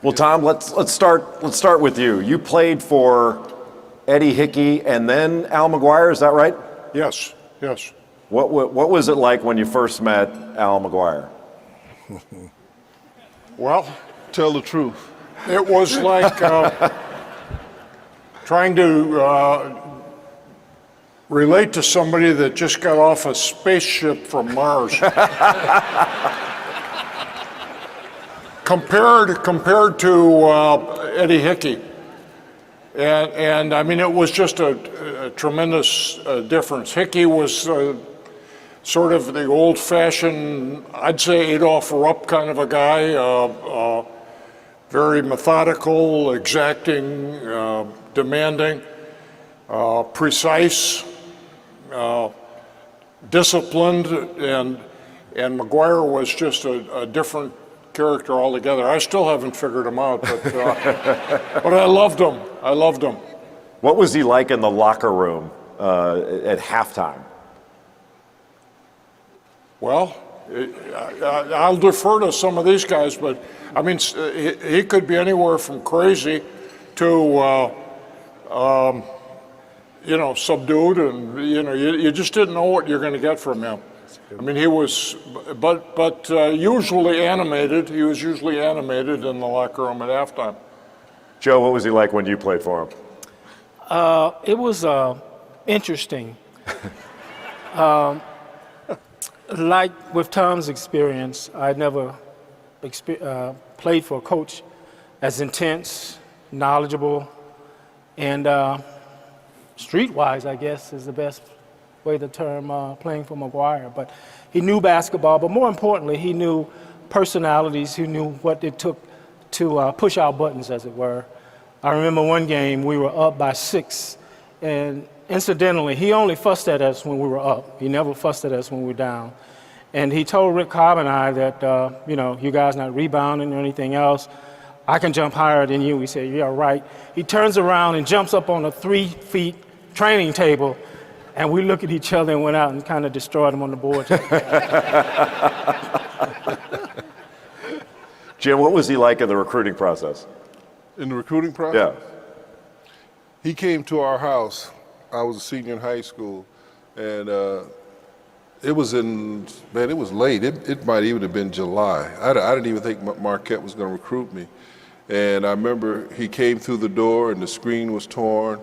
Well, Tom, let's start with you. You played for Eddie Hickey and then Al McGuire, is that right? Yes. What was it like when you first met Al McGuire? Well, Tell the truth. it was like trying to relate to somebody that just got off a spaceship from Mars. compared to Eddie Hickey. And I mean, it was just a tremendous difference. Hickey was sort of the old-fashioned, I'd say Adolph Rupp kind of a guy, very methodical, exacting, demanding, precise, disciplined, and McGuire was just a different character altogether. I still haven't figured him out, but I loved him. What was he like in the locker room at halftime? Well, I'll defer to some of these guys, but I mean, he could be anywhere from crazy to, subdued, and you just didn't know what you're going to get from him. I mean, he was, but usually animated. He was usually animated in the locker room at halftime. Joe, what was he like when you played for him? It was interesting. Like with Tom's experience, I'd never played for a coach as intense, knowledgeable, and streetwise, I guess, is the best way to term playing for McGuire. But he knew basketball, but more importantly, he knew personalities. He knew what it took to push our buttons, as it were. I remember one game we were up by 6, and incidentally, he only fussed at us when we were up. He never fussed at us when we were down. And he told Rick Cobb and I that, you guys not rebounding or anything else. I can jump higher than you. We said, yeah, right. He turns around and jumps up on a 3-foot training table, and we look at each other and went out and kind of destroyed him on the board. Jim, what was he like in the recruiting process? In the recruiting process? Yeah. He came to our house. I was a senior in high school, and it was late. It might even have been July. I didn't even think Marquette was going to recruit me. And I remember he came through the door and the screen was torn,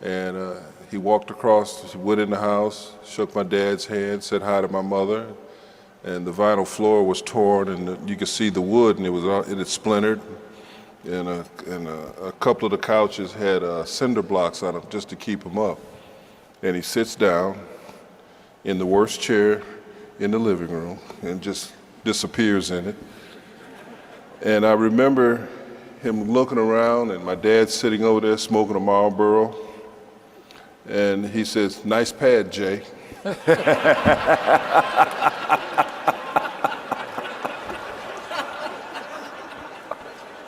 and he walked across, went in the house, shook my dad's hand, said hi to my mother, and the vinyl floor was torn, and you could see the wood, and it had splintered, and a couple of the couches had cinder blocks on them just to keep them up. And he sits down in the worst chair in the living room and just disappears in it. And I remember him looking around, and my dad sitting over there smoking a Marlboro, and he says, "Nice pad, Jay."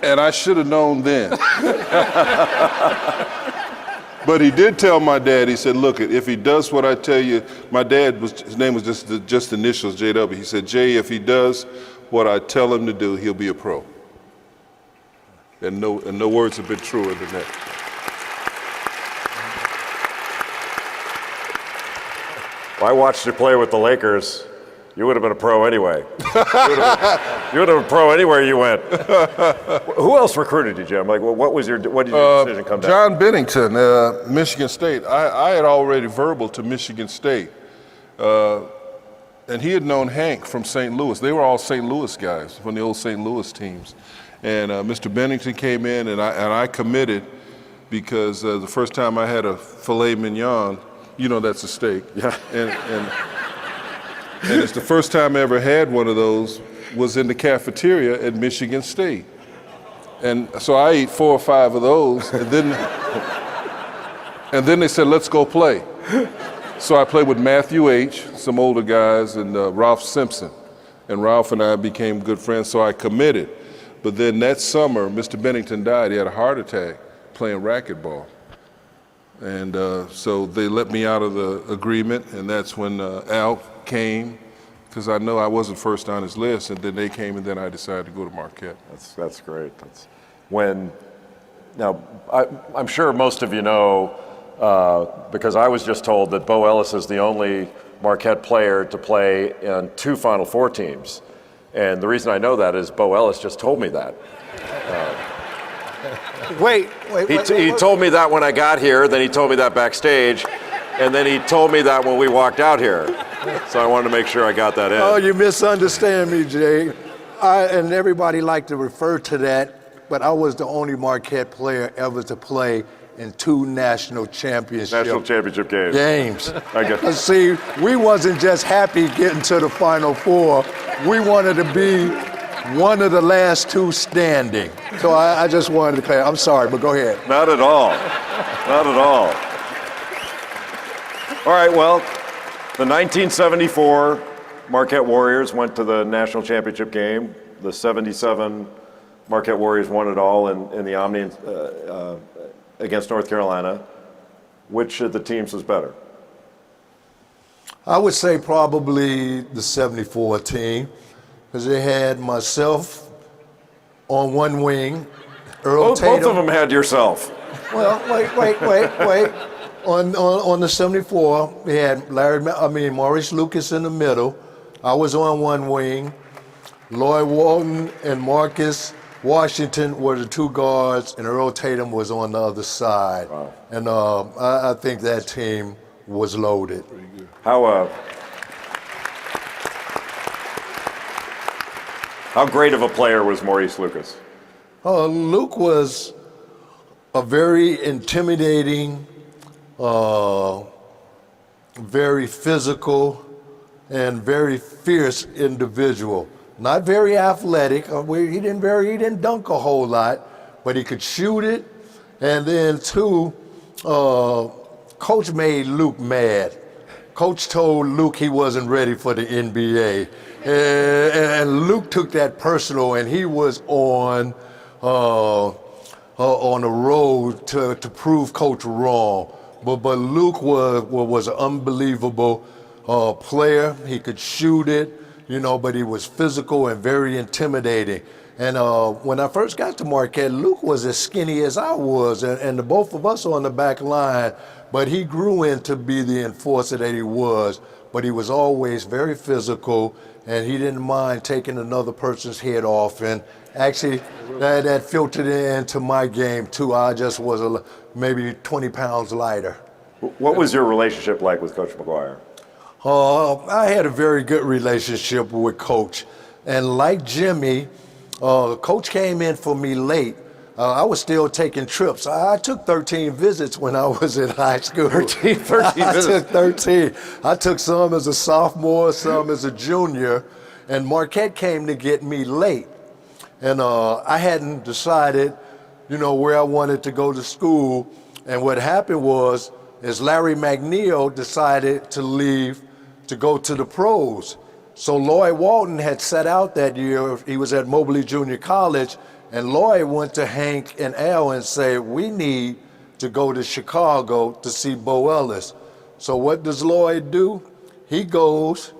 And I should have known then. But he did tell my dad, he said, look, if he does what I tell you, my dad, his name was just initials, JW. He said, Jay, if he does what I tell him to do, he'll be a pro. And no words have been truer than that. Well, I watched you play with the Lakers. You would have been a pro anyway. You would have been a pro anywhere you went. Who else recruited you, Jim? Like, what did your decision come down? John Bennington, Michigan State. I had already verbal to Michigan State. And he had known Hank from St. Louis. They were all St. Louis guys from the old St. Louis teams. And Mr. Bennington came in, and I committed because the first time I had a filet mignon, that's a steak. Yeah. And it's the first time I ever had one of those was in the cafeteria at Michigan State. And so I ate 4 or 5 of those, and then they said, let's go play. So I played with Matthew H., some older guys, and Ralph Simpson. And Ralph and I became good friends, so I committed. But then that summer, Mr. Bennington died. He had a heart attack playing racquetball. And so they let me out of the agreement, and that's when Al came because I know I wasn't first on his list, and then they came, and then I decided to go to Marquette. That's great. Now, I'm sure most of you know, because I was just told that Bo Ellis is the only Marquette player to play in 2 Final Four teams. And the reason I know that is Bo Ellis just told me that. Wait. He told me that when I got here, then he told me that backstage, and then he told me that when we walked out here. So I wanted to make sure I got that in. Oh, you misunderstand me, Jay. And everybody like to refer to that, but I was the only Marquette player ever to play in 2 national championship games. I guess. See, we wasn't just happy getting to the Final Four. We wanted to be one of the last 2 standing. So I just wanted to clarify. I'm sorry, but go ahead. Not at all. Not at all. All right, well, the 1974 Marquette Warriors went to the national championship game. The 77 Marquette Warriors won it all in the Omni against North Carolina. Which of the teams was better? I would say probably the 74 team, because they had myself on one wing, Earl Tatum. Both of them had yourself. Well, wait. On the 74, we had Maurice Lucas in the middle. I was on one wing. Lloyd Walton and Marcus Washington were the 2 guards, and Earl Tatum was on the other side. Wow. And I think that team was loaded. How great of a player was Maurice Lucas? Luke was a very intimidating, very physical, and very fierce individual. Not very athletic. He didn't dunk a whole lot, but he could shoot it. And then 2, Coach made Luke mad. Coach told Luke he wasn't ready for the NBA. And Luke took that personal, and he was on the road to prove Coach wrong. But Luke was an unbelievable player. He could shoot it, but he was physical and very intimidating. And when I first got to Marquette, Luke was as skinny as I was, and the both of us on the back line. But he grew into be the enforcer that he was. But he was always very physical, and he didn't mind taking another person's head off. And actually, that filtered into my game too. I just was maybe 20 pounds lighter. What was your relationship like with Coach McGuire? I had a very good relationship with Coach. And like Jimmy, Coach came in for me late. I was still taking trips. I took 13 visits when I was in high school. 13 visits? I took 13. I took some as a sophomore, some as a junior. And Marquette came to get me late. And I hadn't decided, where I wanted to go to school. And what happened is Larry McNeil decided to leave to go to the pros. So Lloyd Walton had set out that year. He was at Mobley Junior College, and Lloyd went to Hank and Al and said, we need to go to Chicago to see Bo Ellis. So what does Lloyd do? He goes,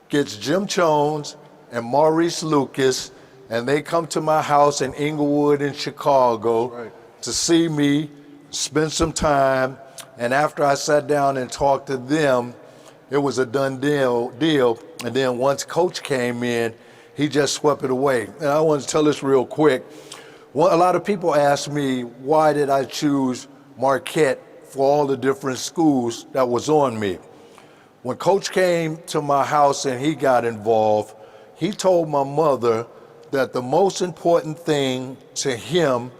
gets Jim Chones and Maurice Lucas, and they come to my house in Inglewood in Chicago to see me, spend some time. And after I sat down and talked to them, it was a done deal. And then once Coach came in, he just swept it away. And I want to tell this real quick. A lot of people ask me, why did I choose Marquette for all the different schools that was on me? When Coach came to my house and he got involved, he told my mother that the most important thing to him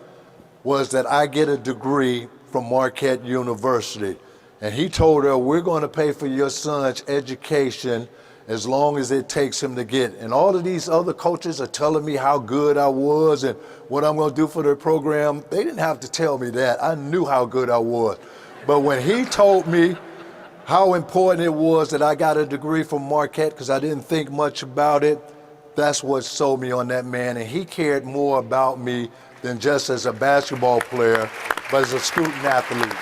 was that I get a degree from Marquette University. And he told her, we're going to pay for your son's education as long as it takes him to get. And all of these other coaches are telling me how good I was and what I'm going to do for their program. They didn't have to tell me that. I knew how good I was. But when he told me how important it was that I got a degree from Marquette, because I didn't think much about it, that's what sold me on that man. And he cared more about me than just as a basketball player, but as a student athlete.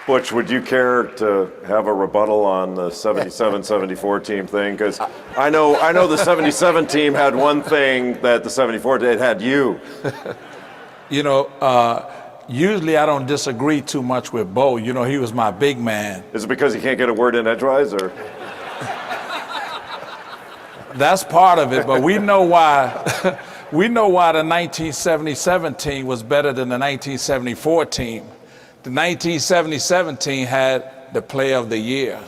Butch, would you care to have a rebuttal on the 77-74 team thing? Because I know the 77 team had one thing that the 74 did, it had you. You know, usually I don't disagree too much with Bo. You know, he was my big man. Is it because he can't get a word in edgewise, or? That's part of it, but we know why. We know why the 1977 team was better than the 1974 team. The 1977 team had the Player of the Year.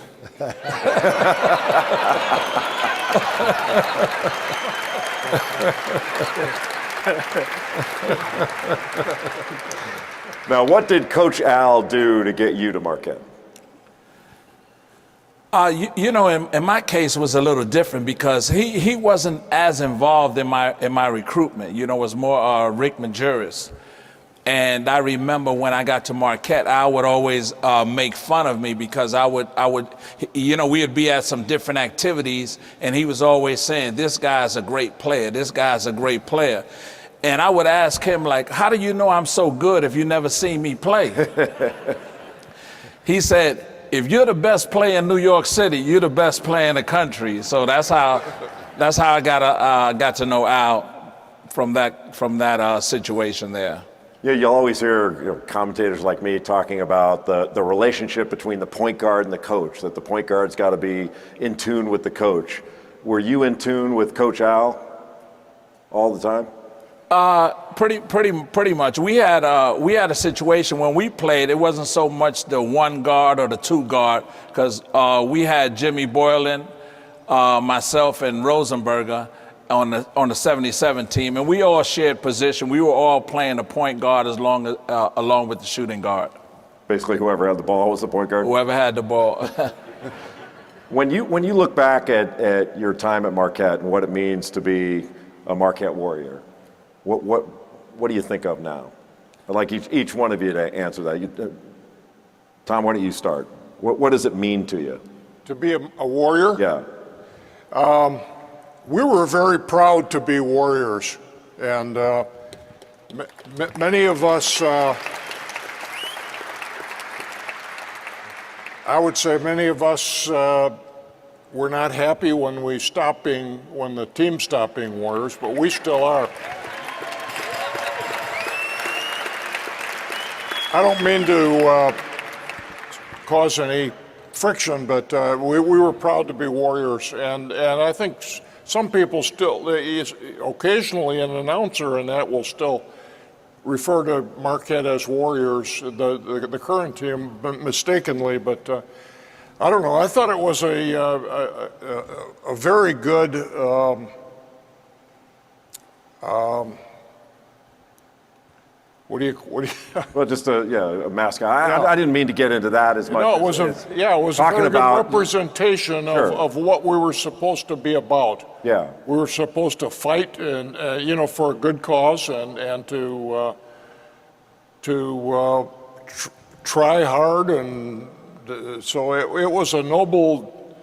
Now, what did Coach Al do to get you to Marquette? You know, in my case, it was a little different because he wasn't as involved in my recruitment. You know, it was more Rick Majerus. And I remember when I got to Marquette, I would always make fun of me because I would, you know, we would be at some different activities, and he was always saying, "This guy's a great player. This guy's a great player." And I would ask him, like, "How do you know I'm so good if you never seen me play?" He said, "If you're the best player in New York City, you're the best player in the country." So that's how I got to know Al from that situation there. Yeah, you'll always hear commentators like me talking about the relationship between the point guard and the coach, that the point guard's got to be in tune with the coach. Were you in tune with Coach Al all the time? Pretty much. We had a situation when we played. It wasn't so much the one guard or the two guard, because we had Jimmy Boylan, myself, and Rosenberger on the 77 team, and we all shared position. We were all playing the point guard along with the shooting guard. Basically, whoever had the ball was the point guard. Whoever had the ball. When you look back at your time at Marquette and what it means to be a Marquette Warrior, what do you think of now? I'd like each one of you to answer that. Tom, why don't you start? What does it mean to you? To be a Warrior? Yeah. We were very proud to be Warriors, and many of us, I would say many of us were not happy when the team stopped being Warriors, but we still are. I don't mean to cause any friction, but we were proud to be Warriors, and I think some people still, occasionally an announcer and that will still refer to Marquette as Warriors, the current team, mistakenly, but I don't know. I thought it was a very good Well, just a mascot. I didn't mean to get into that as much. No, it was a very good representation of what we were supposed to be about. Yeah. We were supposed to fight and for a good cause and to try hard, and so it was a noble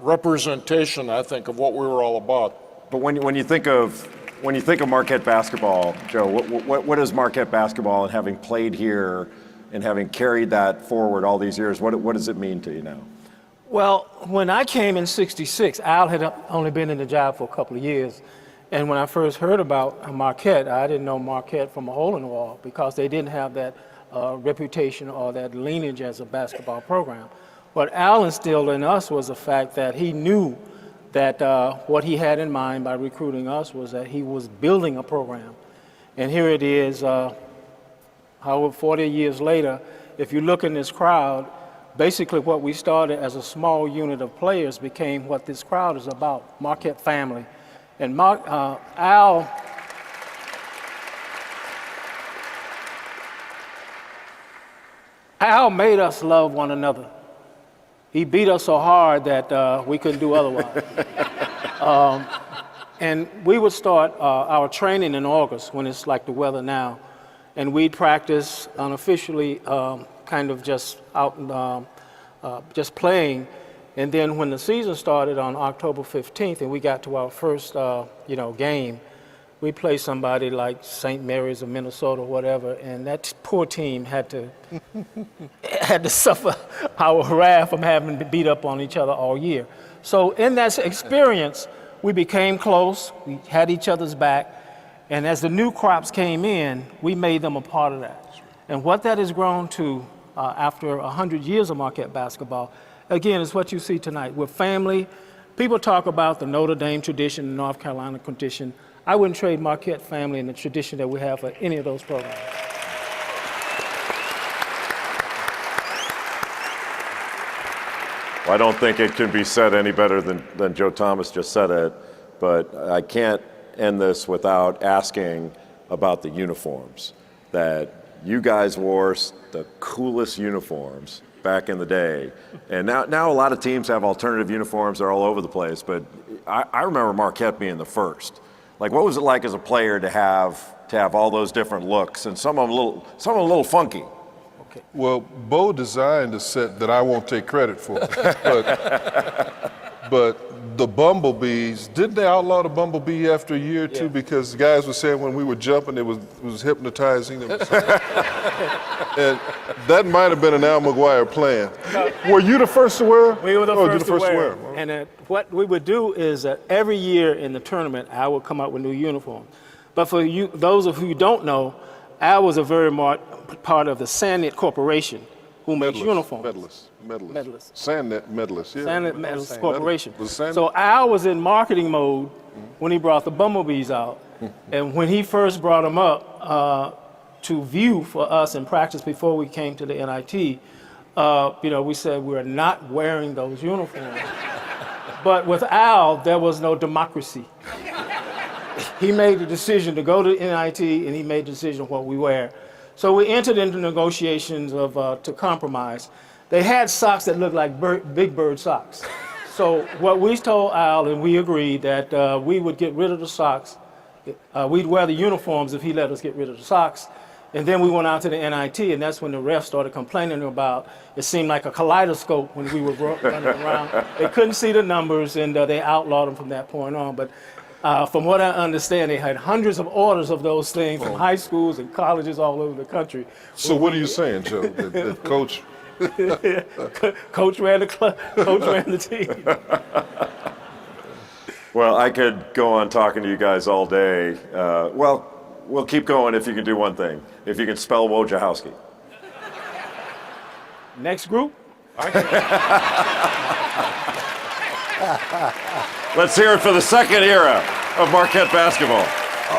representation, I think, of what we were all about. But when you think of Marquette basketball, Joe, what is Marquette basketball, and having played here and having carried that forward all these years, what does it mean to you now? Well, when I came in '66, Al had only been in the job for a couple of years. And when I first heard about Marquette, I didn't know Marquette from a hole in the wall because they didn't have that reputation or that lineage as a basketball program. What Al instilled in us was the fact that he knew that what he had in mind by recruiting us was that he was building a program. And here it is, 40 years later, if you look in this crowd, basically what we started as a small unit of players became what this crowd is about, Marquette family. And Al made us love one another. He beat us so hard that we couldn't do otherwise. And we would start our training in August when it's like the weather now. And we'd practice unofficially, kind of just out and just playing. And then when the season started on October 15th and we got to our first game, we play somebody like St. Mary's of Minnesota or whatever, and that poor team had to suffer our wrath from having to beat up on each other all year. So in that experience, we became close, we had each other's back, and as the new crops came in, we made them a part of that. And what that has grown to after 100 years of Marquette basketball, again, is what you see tonight. We're family. People talk about the Notre Dame tradition, the North Carolina tradition. I wouldn't trade Marquette family and the tradition that we have for any of those programs. Well, I don't think it can be said any better than Joe Thomas just said it, but I can't end this without asking about the uniforms. That you guys wore the coolest uniforms back in the day, and now a lot of teams have alternative uniforms. They're all over the place, but I remember Marquette being the first. Like, what was it like as a player to have all those different looks, and some of them a little funky? Well, Bo designed a set that I won't take credit for, but the bumblebees, didn't they outlaw the bumblebee after a year or two? Because the guys were saying when we were jumping, it was hypnotizing them. And that might have been an Al McGuire plan. Were you the first to wear? We were the first to wear. Well, And what we would do is that every year in the tournament, Al would come up with new uniforms. But for you, those of you who don't know, Al was a very part of the Sandnet Corporation, who makes uniforms. Medalists. Sandnet medalists, yeah. Sandnet Medalists Corporation. Sandnet? So Al was in marketing mode when he brought the bumblebees out. And when he first brought them up to view for us in practice before we came to the NIT, we said we're not wearing those uniforms. But with Al, there was no democracy. He made the decision to go to NIT, and he made the decision what we wear. So we entered into negotiations to compromise. They had socks that looked like Big Bird socks. So what we told Al, and we agreed that we would get rid of the socks. We'd wear the uniforms if he let us get rid of the socks. And then we went out to the NIT, and that's when the refs started complaining about it seemed like a kaleidoscope when we were running around. They couldn't see the numbers, and they outlawed them from that point on. But from what I understand, they had hundreds of orders of those things from high schools and colleges all over the country. So what are you saying, Joe? That Coach? Coach ran the club. Coach ran the team. Well, I could go on talking to you guys all day. We'll keep going if you can do one thing. If you can spell Wojciechowski. Next group. Let's hear it for the second era of Marquette basketball.